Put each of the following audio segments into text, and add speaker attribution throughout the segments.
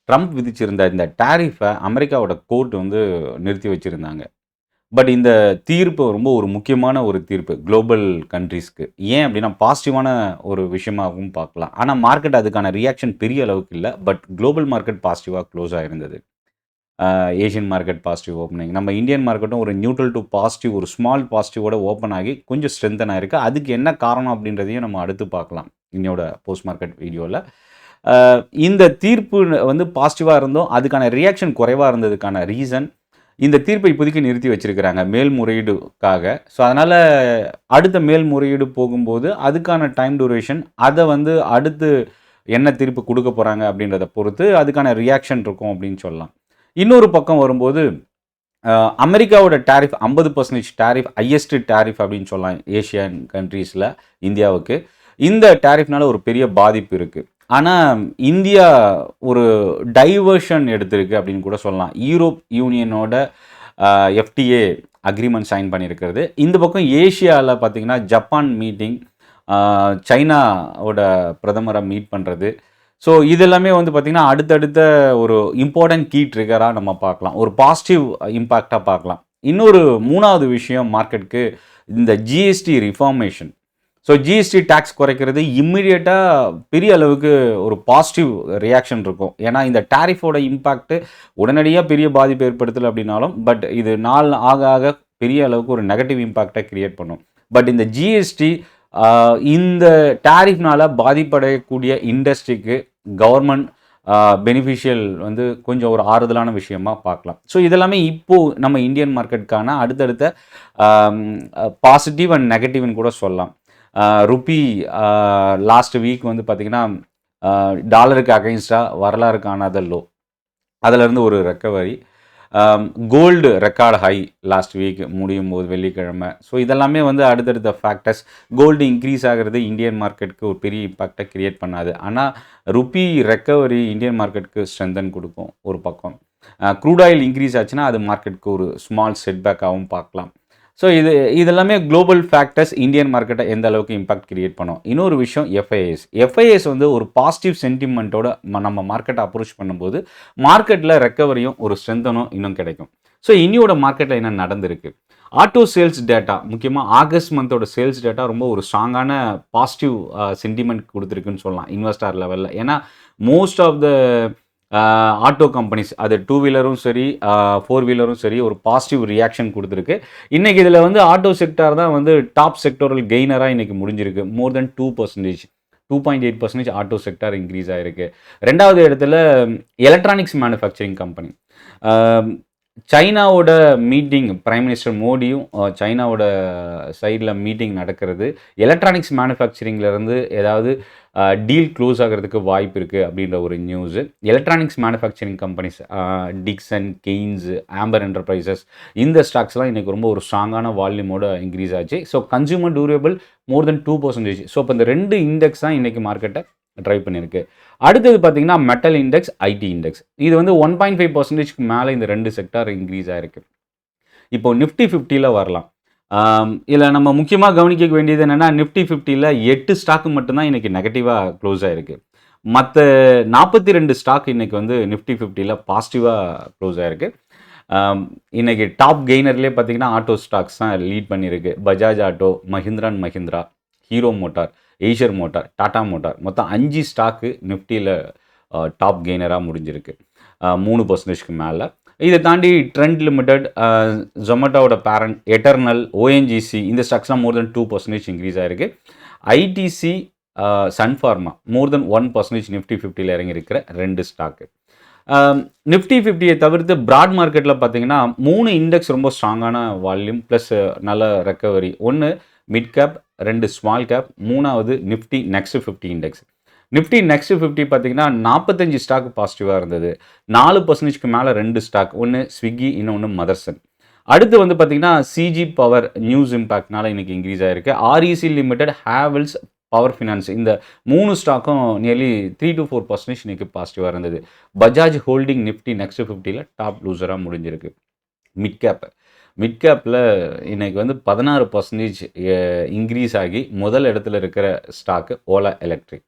Speaker 1: Trump விதிச்சிருந்த இந்த டாரிஃபை அமெரிக்காவோட court வந்து நிறுத்தி வச்சிருந்தாங்க. பட் இந்த தீர்ப்பு ரொம்ப ஒரு முக்கியமான ஒரு தீர்ப்பு குளோபல் கண்ட்ரீஸ்க்கு. ஏன் அப்படின்னா, பாசிட்டிவான ஒரு விஷயமாகவும் பார்க்கலாம். ஆனா மார்க்கெட் அதுக்கான ரியாக்ஷன் பெரிய அளவுக்கு இல்ல. பட் குளோபல் மார்க்கெட் பாசிட்டிவா க்ளோஸ் ஆயிருந்தது. Asian market positive opening. நம்ம இந்தியன் மார்க்கெட்டும் ஒரு நியூட்ரல் டூ பாசிட்டிவ் ஒரு ஸ்மால் பாசிட்டிவோட ஓப்பன் ஆகி கொஞ்சம் ஸ்ட்ரென்தன் ஆயிருக்கு. அதுக்கு என்ன காரணம் அப்படின்றதையும் நம்ம அடுத்து பார்க்கலாம். இன்னையோட போஸ்ட் மார்க்கெட் வீடியோல. அ இந்த தீர்ப்பு வந்து பாசிட்டிவா இருந்தும், அதுக்கான ரியாக்ஷன் குறைவா இருந்ததுக்கான ரீசன், இந்த தீர்ப்பை இப்போதைக்கு நிறுத்தி வச்சிருக்கிறாங்க மேல்முறையீடுக்காக. ஸோ அதனால அடுத்த மேல்முறையீடு போகும்போது, அதுக்கான டைம் டியூரேஷன் அத வந்து அடுத்து என்ன தீர்ப்பு குடுக்க போறாங்க அப்படின்றத பொறுத்து, அதுக்கான ரியாக்ஷன் இருக்கும் அப்படின்னு சொல்லலாம். இன்னொரு பக்கம் வரும்போது, அ அமெரிக்காவோட டாரிஃப் 50% டாரிஃப் ஹையஸ்ட் டாரிஃப் அப்படின்னு சொல்லலாம் ஏசியன் கண்ட்ரீஸ்ல இந்தியாவுக்கு. இந்த டாரிஃப்னால ஒரு பெரிய பாதிப்பு இருக்கு. ஆனா, இந்தியா ஒரு டைவர்ஷன் எடுத்திருக்கு அப்படின்னு கூட சொல்லலாம். யூரோப் யூனியனோட எஃப்டிஏ அக்ரீமெண்ட் சைன் பண்ணியிருக்கிறது. இந்த பக்கம் ஏசியால பார்த்தீங்கன்னா, ஜப்பான் மீட்டிங், அ சைனாவோட பிரதமர மீட் பண்றது. ஸோ இது எல்லாமே வந்து பார்த்தீங்கன்னா, அடுத்தடுத்த ஒரு இம்பார்ட்டன்ட் கீ ட்ரிகரா நம்ம பார்க்கலாம். ஒரு பாசிட்டிவ் இம்பாக்ட்டா பார்க்கலாம். இன்னொரு 3வது விஷயம் மார்க்கெட்க்கு இந்த GST reformation. So GST tax குறைக்கிறது இம்மீடியட்டா பெரிய அளவுக்கு ஒரு பாசிட்டிவ் ரியாக்ஷன் இருக்கும். ஏன்னா இந்த டாரிஃபோட இம்பாக்ட் உடனடியா பெரிய பாதிப்பு ஏற்படுத்தல அப்படின்னாலும், பட் இது நாள் ஆக ஆக பெரிய அளவுக்கு ஒரு நெகட்டிவ் இம்பாக்ட்ட கிரியேட் பண்ணும். பட் இந்த ஜிஎஸ்டி இந்த டாரிஃப்னால பாதிப்படையக்கூடிய இண்டஸ்ட்ரிக்கு கவர்மெண்ட் பெனிஃபிஷியல் வந்து கொஞ்சம் ஒரு ஆறுதலான விஷயமா பார்க்கலாம். ஸோ இதெல்லாமே இப்போ நம்ம இந்தியன் மார்க்கெட்டுக்கான அடுத்தடுத்த பாசிட்டிவ் அண்ட் நெகட்டிவ்னு கூட சொல்லலாம். ருப்பி லாஸ்ட் வீக் வந்து பார்த்தீங்கன்னா, டாலருக்கு அகைன்ஸ்டா வரலாறு காணாத லோ. அதிலிருந்து ஒரு recovery. Gold record high last week முடியும்போது வெள்ளிக்கிழமை. ஸோ இதெல்லாமே வந்து அடுத்தடுத்த ஃபேக்டர்ஸ். கோல்டு இன்க்ரீஸ் ஆகிறது இந்தியன் மார்க்கெட்டுக்கு ஒரு பெரிய இம்பாக்ட்டை கிரியேட் பண்ணாது. ஆனா ருப்பி ரெக்கவரி இந்தியன் மார்க்கெட்டுக்கு ஸ்ட்ரென்தன் குடுக்கும் ஒரு பக்கம். க்ரூட் ஆயில் இன்க்ரீஸ் ஆச்சுன்னா, அது மார்க்கெட்டுக்கு ஒரு ஸ்மால் செட்பேக்காகவும் பார்க்கலாம். ஸோ இதெல்லாமே குளோபல் ஃபேக்டர்ஸ் இந்தியன் மார்க்கெட்டை எந்த அளவுக்கு இம்பாக்ட் கிரியேட் பண்ணும். இன்னொரு விஷயம் எஃப்ஐஎஸ். எஃப்ஐஎஸ் வந்து ஒரு பாசிட்டிவ் சென்டிமெண்ட்டோட நம்ம மார்க்கெட்டை அப்ரோச் பண்ணும்போது, மார்க்கெட்டில் ரெக்கவரியும் ஒரு ஸ்ட்ரென்த்தனும் இன்னும் கிடைக்கும். ஸோ இன்னியோட மார்க்கெட்டில் என்ன நடந்திருக்கு? ஆட்டோ சேல்ஸ் டேட்டா, முக்கியமா ஆகஸ்ட் மந்தோட சேல்ஸ் டேட்டா ரொம்ப ஒரு ஸ்ட்ராங்கான பாசிட்டிவ் சென்டிமெண்ட் குடுத்துருக்குன்னு சொல்லலாம் இன்வெஸ்டார் லெவல்ல. ஏன்னா most of the auto companies அது 2 வீலரும் சரி, 4 வீலரும் சரி ஒரு பாசிட்டிவ் ரியாக்ஷன் குடுத்துருக்கு. இன்னைக்கு இதில வந்து ஆட்டோ செக்டார் தான் வந்து டாப் செக்டோரல் கெய்னரா இன்னைக்கு முடிஞ்சிருக்கு. மோர் தென் 2%, 2.8% ஆட்டோ செக்டார் இன்க்ரீஸ் ஆயிருக்கு. 2வது இடத்துல எலக்ட்ரானிக்ஸ் மேனுஃபேக்சரிங் கம்பெனி. அ சைனாவோட மீட்டிங் பிரைம் மினிஸ்டர் மோடியும், சைனாவோட சைட்ல மீட்டிங் நடக்கிறது. எலக்ட்ரானிக்ஸ் மேனுஃபேக்சரிங்ல இருந்து ஏதாவது டீல் க்ளோஸ் ஆகுறதுக்கு வாய்ப்பு இருக்கு அப்படின்ற ஒரு news. Electronics manufacturing companies Dixon, Kaynes, Amber Enterprises இந்த ஸ்டாக்ஸ்லாம் இன்னைக்கு ரொம்ப ஒரு ஸ்ட்ராங்கான வால்யூமோட இன்க்ரீஸ் ஆச்சு. So consumer durable more than 2%. So இப்போ இந்த 2 இண்டெக்ஸ் தான் இன்னைக்கு மார்க்கெட்டை ட்ரைவ் பண்ணியிருக்கு. அடுத்தது பார்த்தீங்கன்னா மெட்டல் இண்டெக்ஸ், ஐடி இண்டெக்ஸ். இது வந்து 1.5%க்கு மேலே இந்த 2 செக்டார் இன்க்ரீஸ் ஆயிருக்கு. இப்போ நிஃப்டி 50ல வரலாம். இதில் நம்ம முக்கியமாக கவனிக்க வேண்டியது என்னென்னா, நிஃப்டி 50ல 8 ஸ்டாக் மட்டும் தான் இன்னைக்கு நெகட்டிவாக க்ளோஸ் ஆயிருக்கு. மற்ற 42 ஸ்டாக் இன்னைக்கு வந்து நிஃப்டி 50ல பாசிட்டிவாக க்ளோஸ் ஆயிருக்கு. இன்னைக்கு டாப் கெய்னர்லேயே பார்த்தீங்கன்னா ஆட்டோ ஸ்டாக்ஸ் தான் லீட் பண்ணியிருக்கு. Bajaj auto, Mahindra and Mahindra, hero motor, Eicher motor, Tata motor மொத்தம் 5 ஸ்டாக்கு நிஃப்டியில் டாப் கெய்னராக முடிஞ்சிருக்கு. 3%க்கு மேலே. இதை தாண்டி ட்ரெண்ட் லிமிடெட், ஜொமேட்டோவோட பேரண்ட் எட்டர்னல், ஓஎன்ஜிசி இந்த ஸ்டாக்ஸ்லாம் மோர் தென் 2% இன்க்ரீஸ் ஆயிருக்கு. ITC, Sun Pharma more than 1% Nifty 50ல இறங்கியிருக்கிற 2 ஸ்டாக்கு. நிஃப்டி 50யை தவிர்த்து பிராட் மார்க்கெட்டில் பார்த்தீங்கன்னா 3 இண்டெக்ஸ் ரொம்ப ஸ்ட்ராங்கான வால்யூம் ப்ளஸ் நல்ல recovery. 1 mid cap, 2 small cap, 3வது Nifty next 50 index. Nifty next 50 பார்த்தீங்கன்னா 45 ஸ்டாக் பாசிட்டிவாக இருந்தது. 4%க்கு மேலே 2 ஸ்டாக். ஒன்று ஸ்விக்கி, இன்னொன்று மதர்சன். அடுத்து வந்து பார்த்தீங்கன்னா சிஜி பவர் நியூஸ் இம்பாக்ட்னால இன்னைக்கு இன்க்ரீஸ் ஆயிருக்கு. REC limited, Havells, power finance இந்த 3 ஸ்டாக்கும் நியர்லி 3 to 4% இன்னைக்கு பாசிட்டிவாக இருந்தது. பஜாஜ் ஹோல்டிங் நிஃப்டி நெக்ஸ்ட் 50ல டாப் லூசராக முடிஞ்சிருக்கு. மிட் கேப், மிட் கேப்பில் இன்னைக்கு வந்து 16% இன்க்ரீஸ் ஆகி முதல் இடத்துல இருக்கிற ஸ்டாக்கு ஓலா எலக்ட்ரிக்.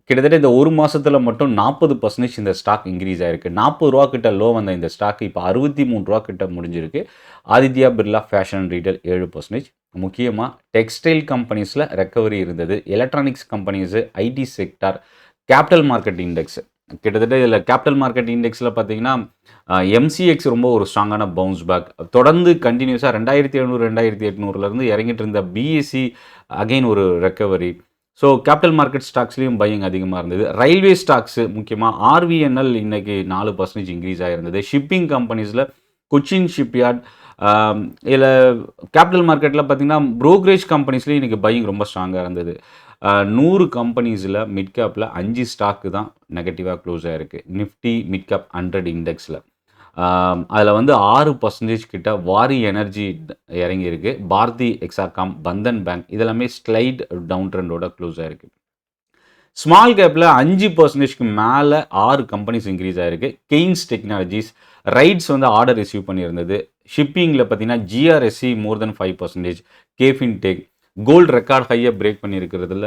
Speaker 1: கிட்டத்தட்ட இந்த ஒரு மாசத்துல மட்டும் 40% இந்த ஸ்டாக் இன்க்ரீஸ் ஆயிருக்கு. ரூ. 40 கிட்ட லோ வந்த இந்த ஸ்டாக் இப்ப ரூ. 63 கிட்ட முடிஞ்சிருக்கு. Aditya Birla fashion and retail 7%. முக்கியமா டெக்ஸ்டைல் கம்பெனிஸ்ல ரெக்கவரி இருந்தது. Electronics companies, IT sector, capital market index கிட்டத்தட்ட இதில் கேபிட்டல் மார்க்கெட் இண்டெக்ஸில் பார்த்தீங்கன்னா எம்சிஎக்ஸ் ரொம்ப ஒரு ஸ்ட்ராங்கான பவுன்ஸ் பேக். தொடர்ந்து கண்டினியூஸாக 2700 2800லேருந்து இறங்கிட்டு இருந்த பிஎஸ்சி அகைன் ஒரு ரெக்கவரி. ஸோ கேபிட்டல் மார்க்கெட் ஸ்டாக்ஸ்லேயும் பையிங் அதிகமாக இருந்தது. ரயில்வே ஸ்டாக்ஸு முக்கியமாக ஆர்விஎன்எல் இன்னைக்கு 4% இன்க்ரீஸ் ஆகிருந்தது. ஷிப்பிங் கம்பெனிஸில் கொச்சின் ஷிப்யார்ட், இதில் கேபிட்டல் மார்க்கெட்டில் பார்த்தீங்கன்னா ப்ரோக்கரேஜ் கம்பெனிஸ்லேயும் இன்றைக்கி பையிங் ரொம்ப ஸ்ட்ராங்காக இருந்தது. 100 கம்பெனிஸில் மிட் கேப்பில் 5 ஸ்டாக்கு தான் நெகட்டிவாக க்ளோஸ் ஆகிருக்கு. நிஃப்டி மிட் கேப் 100 இண்டெக்ஸில் அதில் வந்து 6% கிட்ட வாரி எனர்ஜி இறங்கியிருக்கு. பாரதி எக்ஸாகாம், பந்தன் பேங்க் இதெல்லாமே ஸ்லைட் டவுன் ட்ரெண்டோட க்ளோஸ் ஆகிருக்கு. ஸ்மால் கேப்பில் 5%க்கு மேலே 6 கம்பெனிஸ் இன்க்ரீஸ் ஆகிருக்கு. கெய்ன்ஸ் டெக்னாலஜிஸ், ரைட்ஸ் வந்து ஆர்டர் ரிசீவ் பண்ணியிருந்தது. ஷிப்பிங்கில் பார்த்தீங்கன்னா GRSC more than 5%, KFin tech, gold record ஹையை பிரேக் பண்ணியிருக்கிறதுல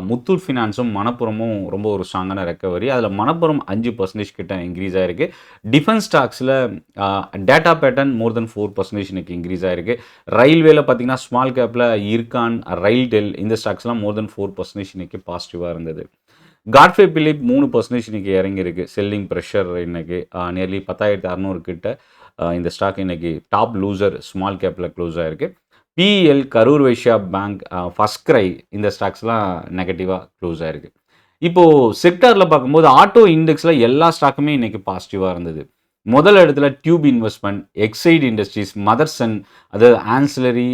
Speaker 1: முத்தூட் ஃபினான்ஸும் மணப்புறமும் ரொம்ப ஒரு ஸ்ட்ராங்கான ரெக்கவரி. அதில் மணப்புறம் 5% கிட்ட இன்க்ரீஸ் ஆகிருக்கு. டிஃபென்ஸ் ஸ்டாக்ஸில் டேட்டா பேட்டர்ன் மோர் தென் 4% இன்னைக்கு இன்க்ரீஸ் ஆகிருக்கு. ரயில்வேல பார்த்தீங்கன்னா ஸ்மால் கேப்பில் இர்கான், ரயில்டெல் இந்த ஸ்டாக்ஸ்லாம் மோர் தென் 4% இன்னைக்கு பாசிட்டிவாக இருந்தது. காட்ஃபே பிலிப் 3% இன்னைக்கு இறங்கியிருக்கு. செல்லிங் ப்ரெஷர் இன்னைக்கு நியர்லி 10,600 கிட்ட இந்த ஸ்டாக் இன்னைக்கு டாப் லூசர் ஸ்மால் கேப்பில் க்ளோஸ் ஆகிருக்கு. பிஎல், கரூர் வைஷ்யா பேங்க், ஃபர்ஸ்ட் கிரை இந்த ஸ்டாக்ஸ்லாம் நெகட்டிவாக க்ளோஸ் ஆகிருக்கு. இப்போது செக்டாரில் பார்க்கும்போது ஆட்டோ இண்டெக்ஸில் எல்லா ஸ்டாக்குமே இன்றைக்கி பாசிட்டிவாக இருந்தது. முதல் இடத்துல tube investment, excite industries, Motherson, அதாவது ஆன்சிலரி,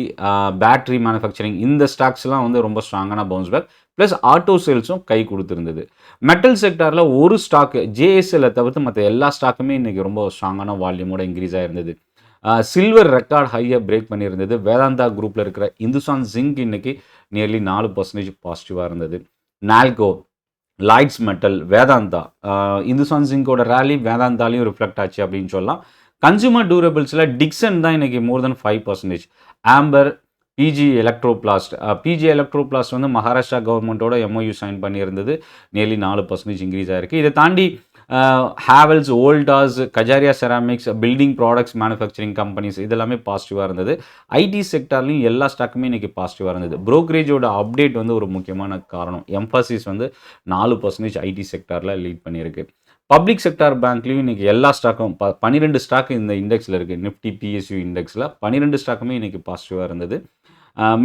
Speaker 1: பேட்ரி மேனுஃபேக்சரிங் இந்த ஸ்டாக்ஸ்லாம் வந்து ரொம்ப ஸ்ட்ராங்கான பவுன்ஸ் பேக். ப்ளஸ் ஆட்டோ சேல்ஸும் கை கொடுத்துருந்தது. மெட்டல் செக்டாரில் ஒரு ஸ்டாக்கு ஜேஎஸ்எல்லை தவிர்த்து மற்ற எல்லா ஸ்டாக்குமே இன்றைக்கி ரொம்ப ஸ்ட்ராங்கான வால்யூமோட இன்க்ரீஸ் ஆகிருந்தது. சில்வர் ரெக்கார்ட் ஹையை பிரேக் பண்ணியிருந்தது. வேதாந்தா குரூப்பில் இருக்கிற இந்துஸ்தான் ஜிங்க் இன்னைக்கு நியர்லி 4% பாசிட்டிவாக இருந்தது. நால்கோ, லாய்ட்ஸ் மெட்டல், வேதாந்தா, இந்துஸ்தான் ஜிங்கோட ரேலி வேதாந்தாலையும் ரிஃப்ளெக்ட் ஆச்சு அப்படின்னு சொல்லலாம். கன்சூமர் டூரபிள்ஸில் டிக்சன் தான் இன்னைக்கு மோர் தென் 5%. ஆம்பர், பிஜி எலக்ட்ரோபிளாஸ்ட் வந்து மகாராஷ்டிரா கவர்மெண்ட்டோட எம்ஓயு சைன் பண்ணியிருந்தது. நியர்லி 4% இன்க்ரீஸ் ஆகிருக்கு. இதை தாண்டி Havells, ஓல்டாஸ், Kajaria ceramics, building products manufacturing companies இதெல்லாமே பாசிட்டிவாக இருந்தது. ஐடி செக்டார்லையும் எல்லா ஸ்டாக்குமே இன்றைக்கி பாசிட்டிவாக இருந்தது. ப்ரோக்கரேஜோட அப்டேட் வந்து ஒரு முக்கியமான காரணம். எம்ஃபாசிஸ் வந்து 4% ஐடி செக்டாரில் லீட் பண்ணியிருக்கு. பப்ளிக் செக்டார் பேங்க்லேயும் இன்றைக்கி எல்லா ஸ்டாக்கும் 12 ஸ்டாக் இந்த இண்டெக்ஸில் இருக்குது. நிஃப்டி பிஎஸ்யூ இண்டெக்ஸில் 12 ஸ்டாக்குமே இன்றைக்கி பாசிட்டிவாக இருந்தது.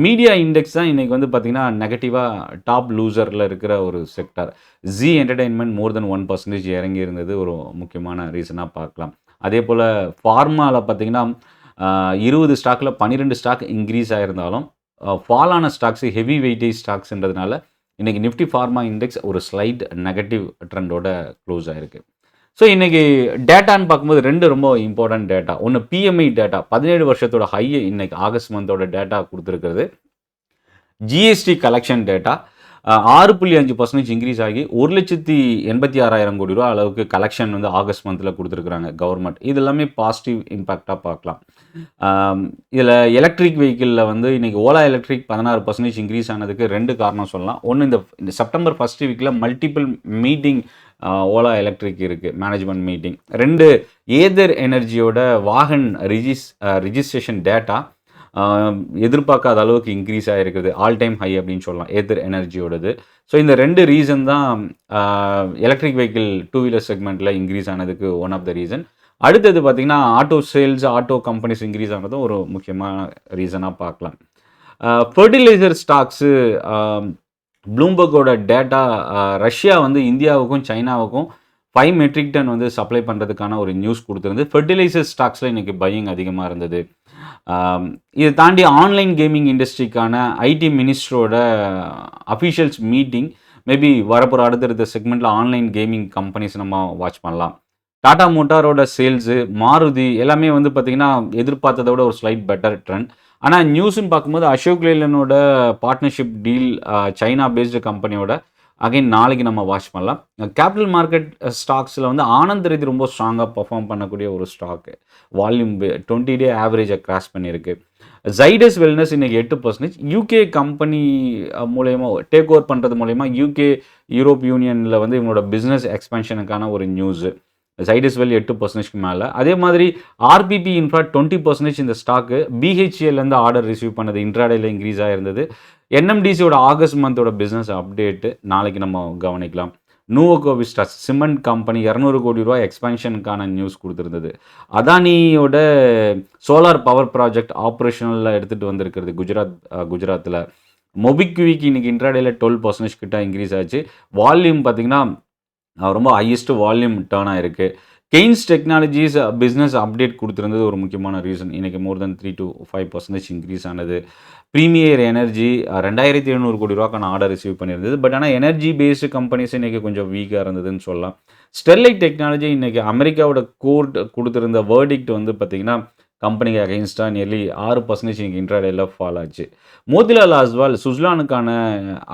Speaker 1: மீடியா இண்டெக்ஸ் தான் இன்றைக்கி வந்து பார்த்திங்கன்னா நெகட்டிவாக டாப் லூசரில் இருக்கிற ஒரு செக்டார். ஜி என்டர்டெயின்மெண்ட் மோர் தென் 1% இறங்கி இருந்தது ஒரு முக்கியமான ரீசனாக பார்க்கலாம். அதே போல் ஃபார்மாவில் பார்த்திங்கன்னா 20 ஸ்டாக்கில் 12 ஸ்டாக் இன்க்ரீஸ் ஆகிருந்தாலும் ஃபாலான ஸ்டாக்ஸு ஹெவி வெயிட்டேஜ் ஸ்டாக்ஸ்ன்றதுனால இன்றைக்கி நிஃப்டி ஃபார்மா இண்டெக்ஸ் ஒரு ஸ்லைட் நெகட்டிவ் ட்ரெண்டோட க்ளோஸ் ஆகிருக்கு. ஸோ இன்றைக்கி டேட்டான்னு பார்க்கும்போது 2 ரொம்ப இம்பார்ட்டன்ட் டேட்டா. ஒன்று பிஎம்ஐ டேட்டா 17 வருஷத்தோட ஹையை இன்றைக்கி ஆகஸ்ட் மந்தோட டேட்டா கொடுத்துருக்கிறது. ஜிஎஸ்டி கலெக்ஷன் டேட்டா 6.5% இன்க்ரீஸ் ஆகி 1,86,000 கோடி ரூபா அளவுக்கு கலெக்ஷன் வந்து ஆகஸ்ட் மந்தில் கொடுத்துருக்குறாங்க கவர்மெண்ட். இது எல்லாமே பாசிட்டிவ் இம்பேக்டாக பார்க்கலாம். இதில் எலக்ட்ரிக் வெஹிக்கிளில் வந்து இன்றைக்கி ஓலா எலக்ட்ரிக் 16% இன்க்ரீஸ் ஆனதுக்கு 2 காரணம் சொல்லலாம். ஒன்று, இந்த செப்டம்பர் ஃபர்ஸ்ட் வீக்கில் மல்டிபிள் மீட்டிங் ஓலா எலக்ட்ரிக் இருக்குது, மேனேஜ்மெண்ட் மீட்டிங். 2, ஏதர் எனர்ஜியோட வாகன் ரிஜிஸ்ட்ரேஷன் டேட்டா எதிர்பார்க்காத அளவுக்கு இன்க்ரீஸ் ஆகிருக்குது. ஆல் டைம் ஹை அப்படின்னு சொல்லலாம் ஏதர் எனர்ஜியோடது. ஸோ இந்த 2 ரீசன் தான் எலக்ட்ரிக் வெஹிக்கிள் 2 வீலர் செக்மெண்ட்டில் இன்க்ரீஸ் ஆனதுக்கு ஒன் ஆஃப் த ரீசன். அடுத்தது பார்த்திங்கன்னா auto sales, auto companies increase ஆனதும் ஒரு முக்கியமான ரீசனாக பார்க்கலாம். ஃபர்டிலைசர் ஸ்டாக்ஸு ப்ளூம்பர்கோட டேட்டா ரஷ்யா வந்து இந்தியாவுக்கும் சைனாவுக்கும் 5 மெட்ரிக் டன் வந்து சப்ளை பண்ணுறதுக்கான ஒரு நியூஸ் கொடுத்துருந்து. ஃபர்டிலைசர் ஸ்டாக்ஸில் இன்றைக்கி பையிங் அதிகமாக இருந்தது. இதை தாண்டி ஆன்லைன் கேமிங் இண்டஸ்ட்ரிக்கான ஐடி மினிஸ்டரோட அஃபிஷியல்ஸ் மீட்டிங் மேபி வரப்போகிற அடுத்தடுத்த செக்மெண்ட்டில் ஆன்லைன் கேமிங் கம்பெனிஸ் நம்ம வாட்ச் பண்ணலாம். டாடா மோட்டாரோட சேல்ஸு, மாருதி எல்லாமே வந்து பார்த்திங்கன்னா எதிர்பார்த்ததை விட ஒரு ஸ்லைட் பெட்டர் ட்ரெண்ட். ஆனால் நியூஸ்ன்னு பார்க்கும்போது அசோக் லேலனோட பார்ட்னர்ஷிப் டீல் சைனா பேஸ்டு கம்பெனியோட அகைன் நாளைக்கு நம்ம வாட்ச் பண்ணலாம். கேபிட்டல் மார்க்கெட் ஸ்டாக்ஸில் வந்து ஆனந்த் ரெடி ரொம்ப ஸ்ட்ராங்காக பர்ஃபார்ம் பண்ணக்கூடிய ஒரு ஸ்டாக்கு. வால்யூம் 20 டே ஆவரேஜை கிராஸ் பண்ணியிருக்கு. ஜைடஸ் வெல்னஸ் இன்றைக்கி 8%. யூகே கம்பெனி மூலயமா டேக் ஓவர் பண்ணுறது மூலயமா யூகே யூரோப் யூனியனில் வந்து இவங்களோட பிஸ்னஸ் எக்ஸ்பென்ஷனுக்கான ஒரு நியூஸு. ஜைடஸ் வெல் 8%க்கு மேலே. அதே மாதிரி ஆர்பிபி இன்ஃப்ரா 20% இந்த ஸ்டாக்கு. பிஹெச்ஏலேருந்து ஆர்டர் ரிசீவ் பண்ணது இன்ட்ராடேல இன்க்ரீஸ் ஆகிருந்தது. என்எம்டிசியோட ஆகஸ்ட் மந்தோட பிஸ்னஸ் அப்டேட்டு நாளைக்கு நம்ம கவனிக்கலாம். நூவோகோ விஸ்டாஸ் சிமெண்ட் கம்பெனி 200 கோடி ரூபா எக்ஸ்பென்ஷனுக்கான நியூஸ் கொடுத்துருந்தது. அதானியோட சோலார் பவர் ப்ராஜெக்ட் ஆப்ரேஷனலில் எடுத்துகிட்டு வந்திருக்கிறது குஜராத்தில். மொபிக்விக் இன்னைக்கு இன்ட்ராடேல 12% கிட்ட இன்க்ரீஸ் ஆச்சு. வால்யூம் பார்த்திங்கன்னா ரொம்ப ஹையஸ்ட் வால்யூம் டேர்ன் ஆயிருக்கு. கெய்ன்ஸ் டெக்னாலஜிஸ் பிஸ்னஸ் அப்டேட் கொடுத்துருந்தது ஒரு முக்கியமான ரீசன். இன்றைக்கி மோர் தென் 3 to 5% இன்க்ரீஸ் ஆனது. ப்ரீமியர் எனர்ஜி 2700 கோடி ரூபாக்கான ஆர்டர் ரிசீவ் பண்ணியிருந்தது. பட் ஆனால் எனர்ஜி பேஸ்டு கம்பெனிஸ் இன்றைக்கி கொஞ்சம் வீக்காக இருந்ததுன்னு சொல்லலாம். ஸ்டெர்லைட் டெக்னாலஜி இன்றைக்கி அமெரிக்காவோட கோர்ட் கொடுத்துருந்த வேர்டிக்ட் வந்து பார்த்திங்கன்னா கம்பெனிக்கு அகெயின்ஸ்டாக நியர்லி 6% இன்றைக்கி இன்ட்ராடேல ஃபால் ஆச்சு. மோதிலால் ஆஸ்வால் சுஸ்லானுக்கான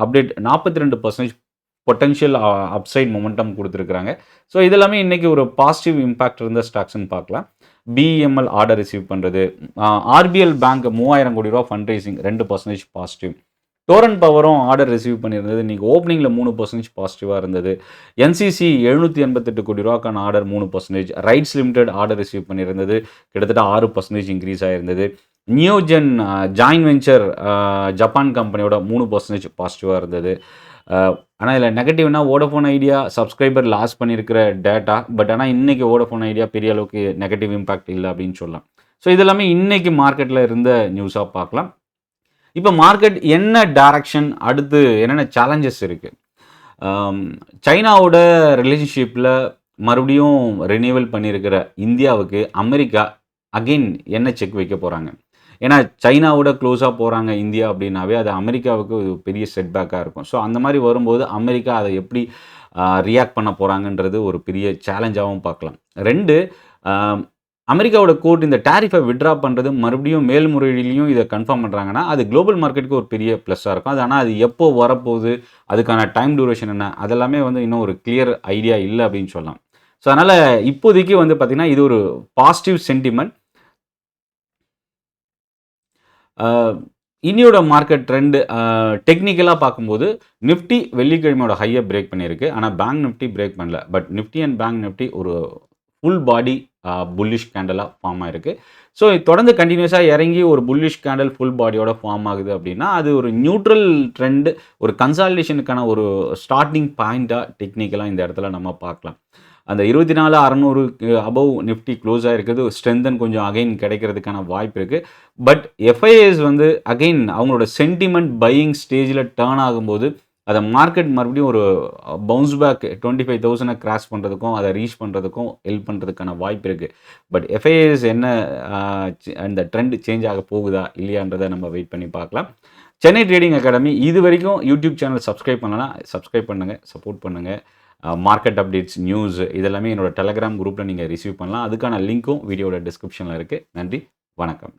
Speaker 1: அப்டேட் 42% பொட்டன்ஷியல் அப்சைட் மொமெண்டம் கொடுத்துருக்குறாங்க. ஸோ இதெல்லாமே இன்றைக்கி ஒரு பாசிட்டிவ் இம்பாக்ட் இருந்த ஸ்டாக்ஸ்ன்னு பார்க்கலாம். பிஎம்எல் ஆர்டர் ரிசீவ் பண்ணுறது. ஆர்பிஎல் பேங்க் 3000 கோடி ரூபா ஃபண்ட் ரைசிங் 2% பாசிட்டிவ். டோரன் பவரும் ஆர்டர் ரிசீவ் பண்ணியிருந்தது. இன்றைக்கி ஓப்பனிங்கில் 3% பாசிட்டிவாக இருந்தது. என்சிசி 788 கோடி ரூபாக்கான order 3%. RITES limited order receive பண்ணியிருந்தது. கிட்டத்தட்ட 6% இன்க்ரீஸ் ஆகிருந்தது. நியோஜென் ஜாயின் வெஞ்சர் ஜப்பான் கம்பெனியோட 3% பாசிட்டிவாக இருந்தது. ஆனால் இதில் நெகட்டிவ்னா வோடஃபோன் ஐடியா சப்ஸ்கிரைபர் லாஸ் பண்ணியிருக்கிற டேட்டா. பட் ஆனால் இன்றைக்கி வோடஃபோன் ஐடியா பெரிய அளவுக்கு நெகட்டிவ் இம்பாக்ட் இல்லை அப்படின்னு சொல்லலாம். ஸோ இதெல்லாமே இன்றைக்கி மார்க்கெட்டில் இருந்த நியூஸாக பார்க்கலாம். இப்போ மார்க்கெட் என்ன டைரக்ஷன், அடுத்து என்னென்ன சேலஞ்சஸ் இருக்குது. சைனாவோட ரிலேஷன்ஷிப்பில் மறுபடியும் ரினியூவல் பண்ணியிருக்கிற இந்தியாவுக்கு அமெரிக்கா அகெயின் என்ன செக் வைக்க போகிறாங்க. ஏன்னா சைனாவோட க்ளோஸாக போகிறாங்க இந்தியா அப்படின்னாவே அது அமெரிக்காவுக்கு ஒரு பெரிய செட்பேக்காக இருக்கும். ஸோ அந்த மாதிரி வரும்போது அமெரிக்கா அதை எப்படி ரியாக்ட் பண்ண போகிறாங்கன்றது ஒரு பெரிய சேலஞ்சாகவும் பார்க்கலாம். 2, அமெரிக்காவோட கோர்ட் இந்த டேரிஃபை விட்ரா பண்ணுறது மறுபடியும் மேல்முறையீடுலையும் இதை கன்ஃபார்ம் பண்ணுறாங்கன்னா அது குளோபல் மார்க்கெட்டுக்கு ஒரு பெரிய ப்ளஸ்ஸாக இருக்கும். அது ஆனால் அது எப்போ வரப்போகுது, அதுக்கான டைம் டியூரேஷன் என்ன, அதெல்லாமே வந்து இன்னும் ஒரு கிளியர் ஐடியா இல்லை அப்படின்னு சொல்லலாம். ஸோ அதனால் இப்போதைக்கு வந்து பார்த்திங்கன்னா இது ஒரு பாசிட்டிவ் சென்டிமெண்ட். இன்னியோட மார்க்கெட் ட்ரெண்டு டெக்னிக்கலாக பார்க்கும்போது நிஃப்டி வெள்ளிக்கிழமையோட ஹையை பிரேக் பண்ணியிருக்கு. ஆனால் பேங்க் நிஃப்டி பிரேக் பண்ணல. But Nifty and bank Nifty ஒரு ஃபுல் பாடி புல்லிஷ் கேண்டலாக ஃபார்ம் ஆகிருக்கு. ஸோ தொடர்ந்து கண்டினியூஸாக இறங்கி ஒரு புல்லிஷ் கேண்டல் ஃபுல் பாடியோட ஃபார்ம் ஆகுது அப்படின்னா அது ஒரு நியூட்ரல் ட்ரெண்டு, ஒரு கன்சாலிடேஷனுக்கான ஒரு ஸ்டார்டிங் பாயிண்ட்டாக டெக்னிக்கலாக இந்த இடத்துல நம்ம பார்க்கலாம். அந்த 24,600 அபவ் நிஃப்டி க்ளோஸ் ஆகிருக்குது. ஸ்ட்ரென்தன் கொஞ்சம் அகைன் கிடைக்கிறதுக்கான வாய்ப்பு இருக்குது. பட் எஃப்ஐஎஸ் வந்து அகைன் அவங்களோட சென்டிமெண்ட் பையிங் ஸ்டேஜில் டேர்ன் ஆகும்போது அதை மார்க்கெட் மறுபடியும் ஒரு பவுன்ஸ் பேக் 25,000 கிராஸ் பண்ணுறதுக்கும் அதை ரீச் பண்ணுறதுக்கும் ஹெல்ப் பண்ணுறதுக்கான வாய்ப்பு இருக்குது. பட் எஃப்ஐஎஸ் என்ன அந்த ட்ரெண்ட் சேஞ்ச் ஆக போகுதா இல்லையான்றதை நம்ம வெயிட் பண்ணி பார்க்கலாம். சென்னை ட்ரேடிங் அகாடமி இது வரைக்கும் யூடியூப் சேனல் சப்ஸ்கிரைப் பண்ணலன்னா சப்ஸ்கிரைப் பண்ணுங்கள், சப்போர்ட் பண்ணுங்கள். மார்க்கெட் அப்டேட்ஸ், நியூஸ் இதெல்லாமே என்னோட டெலகிராம் குரூப்பில் நீங்கள் ரிசீவ் பண்ணலாம். அதுக்கான லிங்க்கும் வீடியோட டிஸ்கிரிப்ஷனில் இருக்குது. நன்றி, வணக்கம்.